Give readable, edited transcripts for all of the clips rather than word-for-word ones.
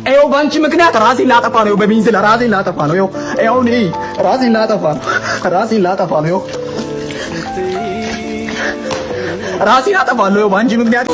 ይኸው ባንቺ ምክንያት ራሴን ላጠፋ ነው። በቤንዚን ራሴን ላጠፋ ነው። ይኸው እኔ ራሴን ላጠፋ ነው። ራሴን አጠፋለሁ ባንቺ ምክንያት።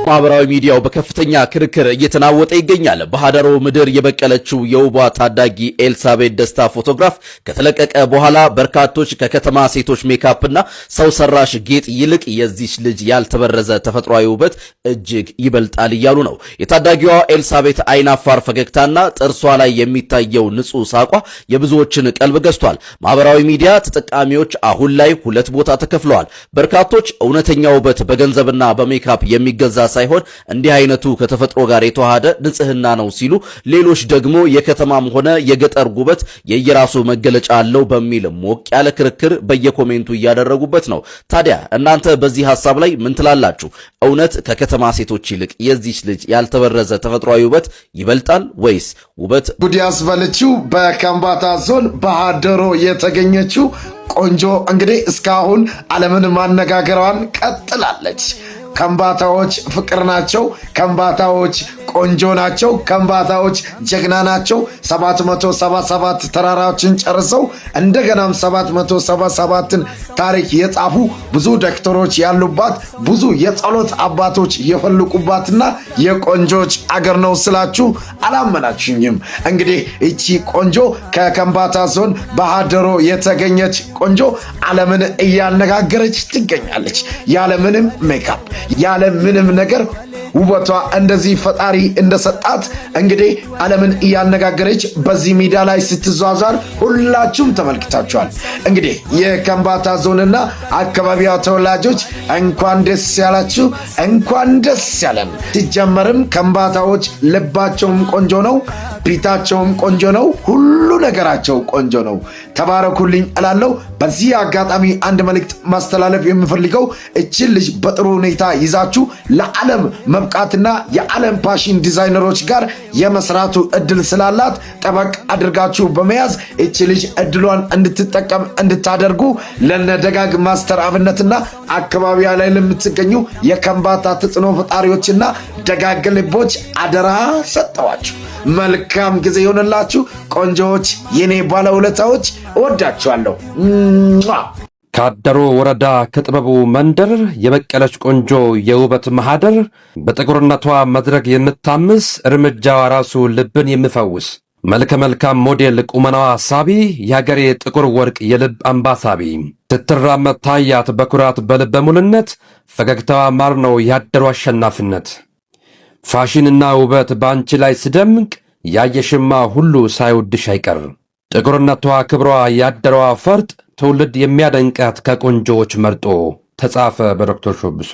ማህበራዊ ሚዲያው በከፍተኛ ክርክር እየተናወጠ ይገኛል። በሃደሮ ምድር የበቀለችው የውቧ ታዳጊ ኤልሳቤት ደስታ ፎቶግራፍ ከተለቀቀ በኋላ በርካቶች ከከተማ ሴቶች ሜካፕና ሰው ሰራሽ ጌጥ ይልቅ የዚች ልጅ ያልተበረዘ ተፈጥሯዊ ውበት እጅግ ይበልጣል እያሉ ነው። የታዳጊዋ ኤልሳቤት አይናፋር ፈገግታና ጥርሷ ላይ የሚታየው ንጹህ ሳቋ የብዙዎችን ቀልብ ገዝቷል። ማህበራዊ ሚዲያ ተጠቃሚዎች አሁን ላይ ሁለት ቦታ ተከፍለዋል። በርካቶች እውነተኛ ውበት በገንዘብና በሜካፕ የሚገዛ ሳይሆን እንዲህ አይነቱ ከተፈጥሮ ጋር የተዋሃደ ንጽህና ነው ሲሉ፣ ሌሎች ደግሞ የከተማም ሆነ የገጠር ውበት የየራሱ መገለጫ አለው በሚል ሞቅ ያለ ክርክር በየኮሜንቱ እያደረጉበት ነው። ታዲያ እናንተ በዚህ ሐሳብ ላይ ምን ትላላችሁ? እውነት ከከተማ ሴቶች ይልቅ የዚች ልጅ ያልተበረዘ ተፈጥሯዊ ውበት ይበልጣል ወይስ ውበት ጉድ ያስበለችው በከምባታ ዞን በሃደሮ የተገኘችው ቆንጆ እንግዲህ እስካሁን ዓለምን ማነጋገሯን ቀጥላለች። ከምባታዎች ፍቅር ናቸው። ከምባታዎች ቆንጆ ናቸው። ከምባታዎች ጀግና ናቸው። 777 ተራራዎችን ጨርሰው እንደገናም 777ን ታሪክ የጻፉ ብዙ ዶክተሮች ያሉባት ብዙ የጸሎት አባቶች የፈልቁባትና የቆንጆች አገር ነው ስላችሁ አላመናችሁኝም። እንግዲህ እቺ ቆንጆ ከከምባታ ዞን በሃደሮ የተገኘች ቆንጆ ዓለምን እያነጋገረች ትገኛለች። ያለምንም ሜካፕ ያለምንም ነገር ውበቷ እንደዚህ ፈጣሪ እንደሰጣት እንግዲህ ዓለምን እያነጋገረች በዚህ ሚዲያ ላይ ስትዟዟር ሁላችሁም ተመልክታችኋል። እንግዲህ የከምባታ ዞንና አካባቢዋ ተወላጆች እንኳን ደስ ያላችሁ፣ እንኳን ደስ ያለን። ሲጀመርም ከምባታዎች ልባቸውም ቆንጆ ነው፣ ፊታቸውም ቆንጆ ነው፣ ሁሉ ነገራቸው ቆንጆ ነው። ተባረኩልኝ እላለሁ። በዚህ አጋጣሚ አንድ መልእክት ማስተላለፍ የምፈልገው እችን ልጅ በጥሩ ሁኔታ ይዛችሁ ለዓለም መብቃትና የዓለም ፋሽን ዲዛይነሮች ጋር የመስራቱ እድል ስላላት ጠበቅ አድርጋችሁ በመያዝ እች ልጅ እድሏን እንድትጠቀም እንድታደርጉ ለነደጋግ ማስተር አብነትና አካባቢያ ላይ ለምትገኙ የከምባታ ተጽዕኖ ፈጣሪዎችና ደጋግ ልቦች አደራ ሰጠዋችሁ። መልካም ጊዜ ይሆንላችሁ ቆንጆዎች፣ የኔ ባለውለታዎች፣ እወዳችኋለሁ። ከሃደሮ ወረዳ ከጥበቡ መንደር የበቀለች ቆንጆ የውበት ማህደር በጥቁርነቷ መድረክ የምታምስ እርምጃዋ ራሱ ልብን የሚፈውስ መልከ መልካም ሞዴል ቁመናዋ ሳቢ የሀገሬ ጥቁር ወርቅ የልብ አምባሳቢ ስትራመድ ታያት በኩራት በልበ ሙሉነት ፈገግታዋ ማር ነው የሃደሮ አሸናፊነት። ፋሽንና ውበት በአንቺ ላይ ስደምቅ ያየሽማ ሁሉ ሳይወድሽ አይቀር። ጥቁርነቷ ክብሯ የሃደሯ ፈርጥ ትውልድ የሚያደንቃት ከቆንጆዎች መርጦ ተጻፈ በዶክተር ሾብሶ።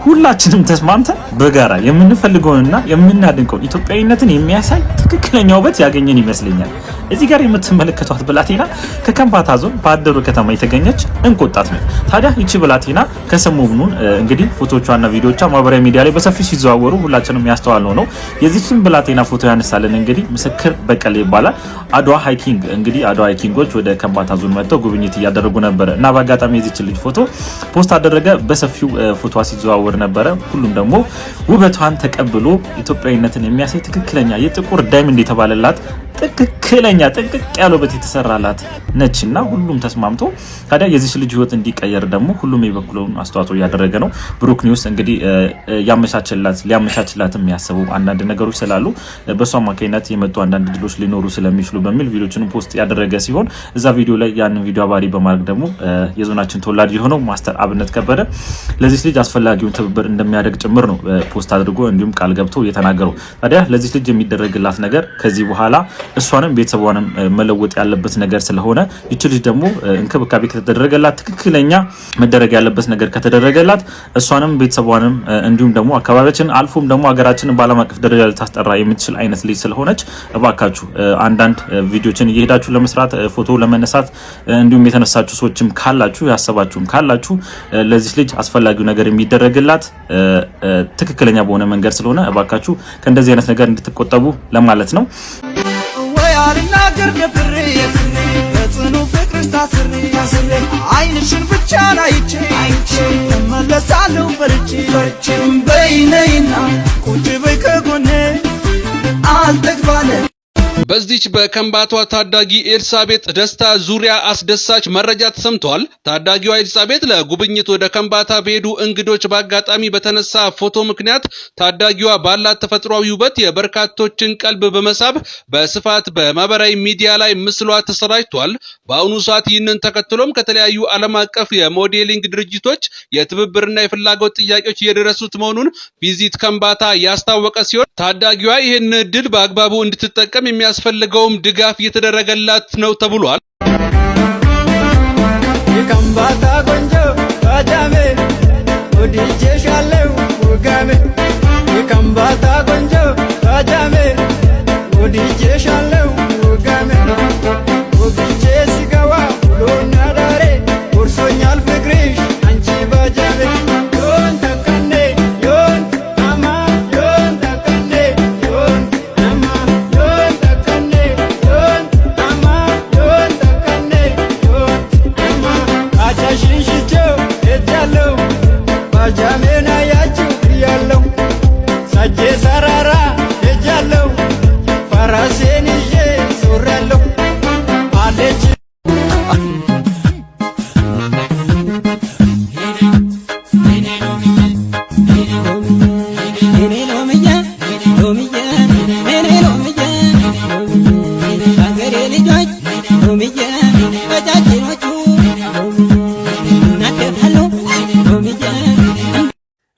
ሁላችንም ተስማምተን በጋራ የምንፈልገውንና የምናድንቀውን ኢትዮጵያዊነትን የሚያሳይ ትክክለኛ ውበት ያገኘን ይመስለኛል። እዚህ ጋር የምትመለከቷት ብላቴና ከከምባታ ዞን በአደሮ ከተማ የተገኘች እንቁ ወጣት ነው። ታዲያ ይቺ ብላቴና ከሰሞኑን እንግዲህ ፎቶቿና ቪዲዮቿ ማህበራዊ ሚዲያ ላይ በሰፊው ሲዘዋወሩ ሁላችንም ያስተዋልነው ነው። የዚህችን ብላቴና ፎቶ ያነሳልን እንግዲህ ምስክር በቀለ ይባላል። አድዋ ሃይኪንግ እንግዲህ አድዋ ሃይኪንጎች ወደ ከምባታ ዞን መጥተው ጉብኝት እያደረጉ ነበር እና በአጋጣሚ የዚህችን ልጅ ፎቶ ፖስት አደረገ። በሰፊው ፎቶዋ ሲዘዋወር ነበረ። ሁሉም ደግሞ ውበቷን ተቀብሎ ኢትዮጵያዊነትን የሚያሳይ ትክክለኛ የጥቁር ዳይመንድ የተባለላት ትክክለኛ ጥንቅቅ ያለው በት የተሰራላት ነችና ሁሉም ተስማምቶ ታዲያ የዚህ ልጅ ህይወት እንዲቀየር ደግሞ ሁሉም የበኩሉን አስተዋጽኦ ያደረገ ነው። ብሩክ ኒውስ እንግዲህ ሊያመቻችላት የሚያስቡ አንዳንድ ነገሮች ስላሉ በሷ አማካኝነት የመጡ አንዳንድ ድሎች ሊኖሩ ስለሚችሉ በሚል ቪዲዮችን ፖስት ያደረገ ሲሆን እዛ ቪዲዮ ላይ ያንን ቪዲዮ አባሪ በማድረግ ደግሞ የዞናችን ተወላጅ የሆነው ማስተር አብነት ከበደ ለዚህ ልጅ አስፈላጊውን ትብብር እንደሚያደርግ ጭምር ነው ፖስት አድርጎ እንዲሁም ቃል ገብቶ የተናገረው። ታዲያ ለዚህ ልጅ የሚደረግላት ነገር ከዚህ በኋላ እሷንም ቤተሰቧንም መለወጥ ያለበት ነገር ስለሆነ ይቺ ልጅ ደግሞ እንክብካቤ ከተደረገላት ትክክለኛ መደረግ ያለበት ነገር ከተደረገላት እሷንም ቤተሰቧንም እንዲሁም ደግሞ አካባቢያችን አልፎም ደግሞ ሀገራችንን በዓለም አቀፍ ደረጃ ልታስጠራ የምትችል አይነት ልጅ ስለሆነች እባካችሁ አንዳንድ ቪዲዮችን እየሄዳችሁ ለመስራት ፎቶ ለመነሳት እንዲሁም የተነሳችሁ ሰዎችም ካላችሁ ያሰባችሁም ካላችሁ ለዚህ ልጅ አስፈላጊው ነገር የሚደረግላት ትክክለኛ በሆነ መንገድ ስለሆነ እባካችሁ ከእንደዚህ አይነት ነገር እንድትቆጠቡ ለማለት ነው። አልናገር ደፍሬ በጽኑ ፍቅር ታስሬ አይንሽን ብቻ ላይቼ እመለሳለሁ ፈርቼ በይነይና ቁጭ በይ ከጎኔ አልጠግባለ። በዚች በከምባቷ ታዳጊ ኤልሳቤጥ ደስታ ዙሪያ አስደሳች መረጃ ተሰምቷል። ታዳጊዋ ኤልሳቤጥ ለጉብኝት ወደ ከምባታ በሄዱ እንግዶች በአጋጣሚ በተነሳ ፎቶ ምክንያት ታዳጊዋ ባላት ተፈጥሯዊ ውበት የበርካቶችን ቀልብ በመሳብ በስፋት በማህበራዊ ሚዲያ ላይ ምስሏ ተሰራጭቷል። በአሁኑ ሰዓት ይህንን ተከትሎም ከተለያዩ ዓለም አቀፍ የሞዴሊንግ ድርጅቶች የትብብርና የፍላጎት ጥያቄዎች እየደረሱት መሆኑን ቪዚት ከምባታ ያስታወቀ ሲሆን ታዳጊዋ ይህን እድል በአግባቡ እንድትጠቀም የሚያስፈልገውም ድጋፍ እየተደረገላት ነው ተብሏል። የከምባታ ቆንጆ ባጃሜ ወዲጄሻለሁ ወጋሜ የከምባታ ቆንጆ ባጃሜ ወዲጄሻለሁ ወጋሜ ወግቼ ሲገባ ውሎና ዳሬ ጎርሶኛል ፍቅርሽ አንቺ ባጃሜ ዮን ተቀኔ ዮን አማ ዮን ተቀኔ ዮን አማ ዮን ተቀኔ ዮን አማ ዮን ተቀኔ ዮን አማ አቻሽን ሽቼው ሄጃለሁ ባጃሜን አያችሁ ብያለሁ ሳጄ ሰራራ ሄጃለሁ ፈረሴን ይዤ ዞሬያለሁ አለች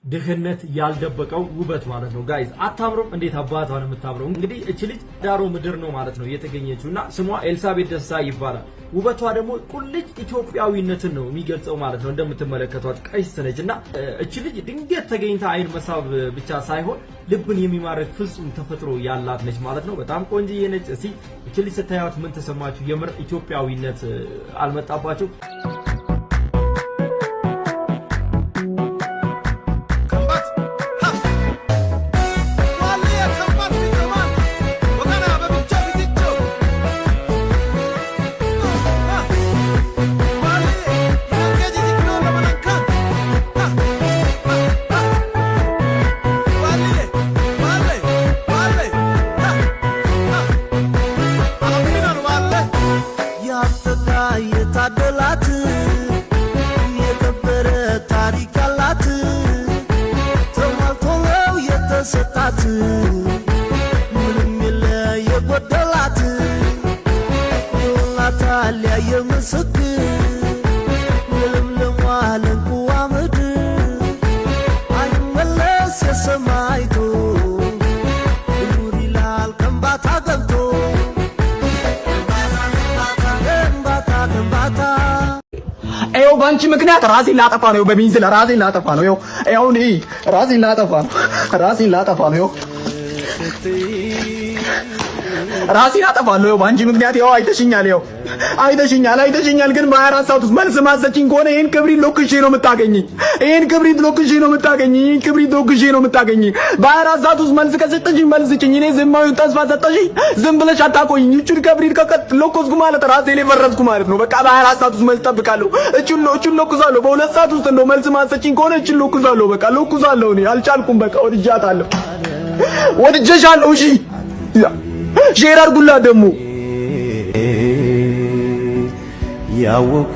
ድህነት ያልደበቀው ውበት ማለት ነው። ጋይዝ አታምሮም? እንዴት አባቷ ነው የምታምረው! እንግዲህ እቺ ልጅ ዳሮ ምድር ነው ማለት ነው የተገኘችውና ስሟ ኤልሳቤጥ ደስታ ይባላል። ውበቷ ደግሞ ቁልጭ ኢትዮጵያዊነትን ነው የሚገልጸው ማለት ነው። እንደምትመለከቷት ቀይስ ነችና እቺ ልጅ ድንገት ተገኝታ አይን መሳብ ብቻ ሳይሆን ልብን የሚማርክ ፍጹም ተፈጥሮ ያላት ነች ማለት ነው። በጣም ቆንጆዬ ነች። እስቲ እቺ ልጅ ስታዩት ምን ተሰማችሁ? የምር ኢትዮጵያዊነት አልመጣባችሁ? ባንቺ ምክንያት ራሴን ላጠፋ ነው። በሚንዝል ራሴን ላጠፋ ነው። ይኸው እኔ ራሴን ላጠፋ ነው። ራሴን አጠፋለሁ። ይኸው በአንቺ ምክንያት ይኸው አይተሽኛል። ይኸው አይተሽኛል። ግን በ24 ሰዓት ውስጥ መልስ ማሰጪኝ ከሆነ ይሄን ክብሪት ሎክሼ ነው የምታገኘኝ። በ24 ሰዓት ውስጥ መልስ ከሰጠሽኝ መልስ ስጭኝ። እኔ ዝማዩን ተስፋ ሰጠሽኝ፣ ዝም ብለሽ አታቆይኝ። እቹን ክብሪት ሎኮስኩ ማለት ራሴ ላይ ፈረስኩ ማለት ነው። በቃ በ24 ሰዓት ውስጥ መልስ ጠብቃለሁ። እቹን ሎኩሳለሁ። በ2 ሰዓት ውስጥ እንደው መልስ ማሰጪኝ ከሆነ እቹን ሎኩሳለሁ። በቃ ሎኩሳለሁ። እኔ አልቻልኩም። በቃ ወድጄሻለሁ። እሺ ሼር አድርጉላት ደግሞ ያወኩ